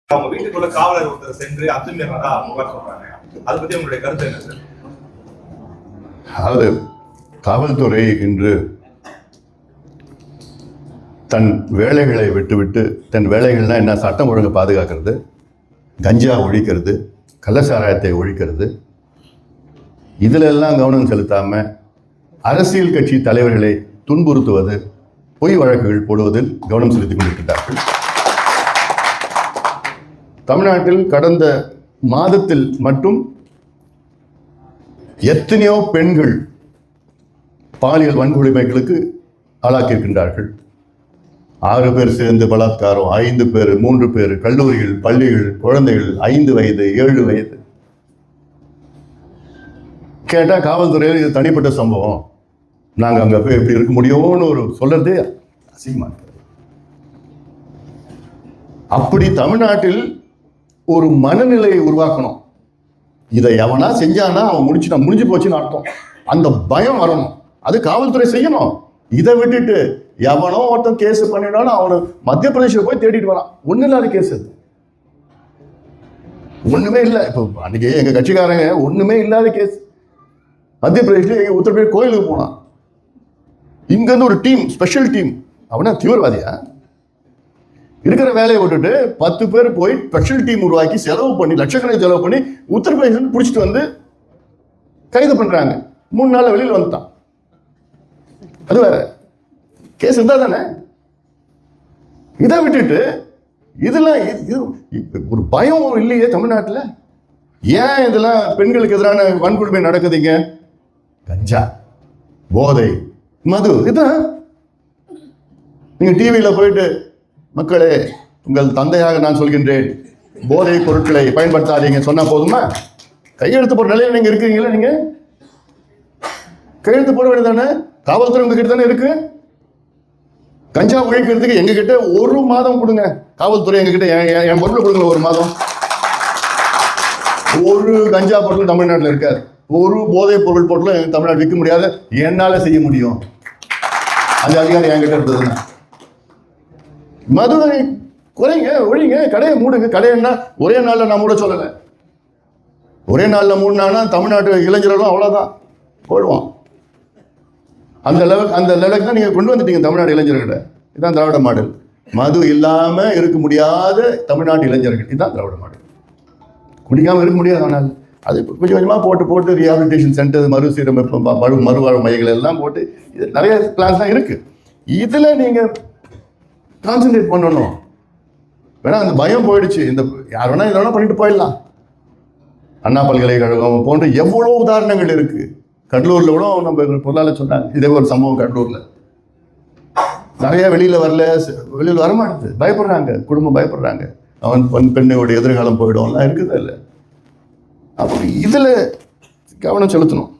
அவங்க வீட்டுக்குள்ள காவலர் ஒருத்தர் சென்று அத்துமீறினதா புகார் சொல்றாங்க. அதை பத்தி உங்களுடைய கருத்து என்ன சார்? அதாவது காவல்துறை இன்று தன் வேலைகளை விட்டுவிட்டு, தன் வேலைகள்னா என்ன, சட்டம் ஒழுங்கு பாதுகாக்கிறது, கஞ்சா ஒழிக்கிறது, கள்ளச்சாராயத்தை ஒழிக்கிறது, இதில் எல்லாம் கவனம் செலுத்தாம அரசியல் கட்சி தலைவர்களை துன்புறுத்துவது, பொய் வழக்குகள் போடுவதில் கவனம் செலுத்திக் கொண்டிருக்கிறார்கள். தமிழ்நாட்டில் கடந்த மாதத்தில் மட்டும் எத்தனையோ பெண்கள் பாலியல் வன்கொடுமைகளுக்கு ஆளாக்கியிருக்கின்றார்கள். 6 பேர் சேர்ந்து பலாத்காரம், 5 பேர், 3 பேர், கல்லூரிகள், பள்ளிகள், குழந்தைகள் 5 வயது 7 வயது. கேட்டால் காவல்துறையில் இது தனிப்பட்ட சம்பவம், நாங்கள் அங்கே போய் எப்படி இருக்க முடியும்னு ஒரு சொல்றதே அசிங்கமாக இருக்கிறது. அப்படி தமிழ்நாட்டில் ஒரு மனநிலையை உருவாக்கணும். இதை எவனா செஞ்சானா அவன் முடிஞ்சு போச்சுன்னு அர்த்தம். அந்த பயம் வரணும், அது காவல்துறை செய்யணும். இதை விட்டுட்டு எவனோ ஒருத்தன் கேஸ் பண்ணினாலும் அவனை மத்திய பிரதேச போய் தேடிட்டு வரான். ஒன்றும் இல்லாத கேஸ், அது ஒண்ணுமே இல்லை. இப்போ அன்னைக்கு எங்க கட்சிக்காரங்க ஒண்ணுமே இல்லாத கேஸ் மத்திய பிரதேச உத்தரப்பிரதேச கோயிலுக்கு போனான். இங்கிருந்து ஒரு டீம், ஸ்பெஷல் டீம், அவனா தீவிரவாதியா? இருக்கிற வேலையை விட்டுட்டு 10 பேர் போய் ஸ்பெஷல் டீம் உருவாக்கி செலவு பண்ணி, லட்சக்கணக்கில் செலவு பண்ணி உத்தரப்பிரதேசம் பிடிச்சிட்டு வந்து கைது பண்றாங்க. 3 நாள்ல வெளியில் வந்துட்டான். அது வேற கேஸ் இருந்தா தானே. இதை விட்டுட்டு இதெல்லாம் ஒரு பயம் இல்லையே தமிழ்நாட்டில். ஏன் இதெல்லாம் பெண்களுக்கு எதிரான வன்கொடுமை நடக்குதுங்க? கஞ்சா, போதை, மது, இதுதான். நீங்க டிவியில போயிட்டு, மக்களே உங்கள் தந்தையாக நான் சொல்கின்றேன், போதை பொருட்களை பயன்படுத்தாதீங்க சொன்னா போதுமா? கையெழுத்து போற நிலையில நீங்க இருக்கீங்களா? நீங்க கையெழுத்து போட வேண்டியதானே? காவல்துறை உங்ககிட்ட தானே இருக்கு. கஞ்சா ஒழிக்கிறதுக்கு எங்க கிட்ட 1 மாதம் கொடுங்க. காவல்துறை எங்க கிட்ட என் பொருளை கொடுங்க. 1 மாதம் ஒரு கஞ்சா பொருள் தமிழ்நாட்டில் இருக்காது. ஒரு போதை பொருள் பொருளும் தமிழ்நாடு விற்க முடியாது. என்னால செய்ய முடியும். அந்த அதிகாரம் என்கிட்ட இருந்ததுன்னா. மதுவை குறைங்க, ஒழிங்க, கடையை மூடுங்க. கடைன்னா ஒரே நாளில் நான் மூட சொல்லலை. ஒரே நாளில் மூடினானா தமிழ்நாட்டு இளைஞர்களும் அவ்வளோதான் போயிடுவான். அந்த லெவலுக்கு தான் நீங்கள் கொண்டு வந்துட்டீங்க தமிழ்நாடு இளைஞர்களை. இதுதான் திராவிட மாடல். மது இல்லாமல் இருக்க முடியாத தமிழ்நாட்டு இளைஞர்கள், இதுதான் திராவிட மாடல். குடிக்காமல் இருக்க முடியாது. ஆனால் அது கொஞ்சம் கொஞ்சமாக போட்டு ரீஹாபிலிட்டேஷன் சென்டர், மறுசீரமைப்பு, மறுவாழ்வு மையங்கள் எல்லாம் போட்டு இது நிறைய பிளான்ஸ்லாம் இருக்குது. இதில் நீங்கள் கான்சன்ட்ரேட் பண்ணணும். வேணா அந்த பயம் போயிடுச்சு. இந்த யார் வேணா இதை வேணா பண்ணிட்டு போயிடலாம். அண்ணா பல்கலைக்கழகம் போன்ற எவ்வளோ உதாரணங்கள் இருக்கு. கடலூர்ல கூட நம்ம பொருளாளர் சொன்னாங்க இதே ஒரு சம்பவம். கடலூர்ல நிறைய வெளியில் வரமாட்டேது, பயப்படுறாங்க, குடும்பம் பயப்படுறாங்க. அவன் பெண்ணுடைய எதிர்காலம் போயிடும்லாம் இருக்குது. இல்லை அப்போ இதில் கவனம் செலுத்தணும்.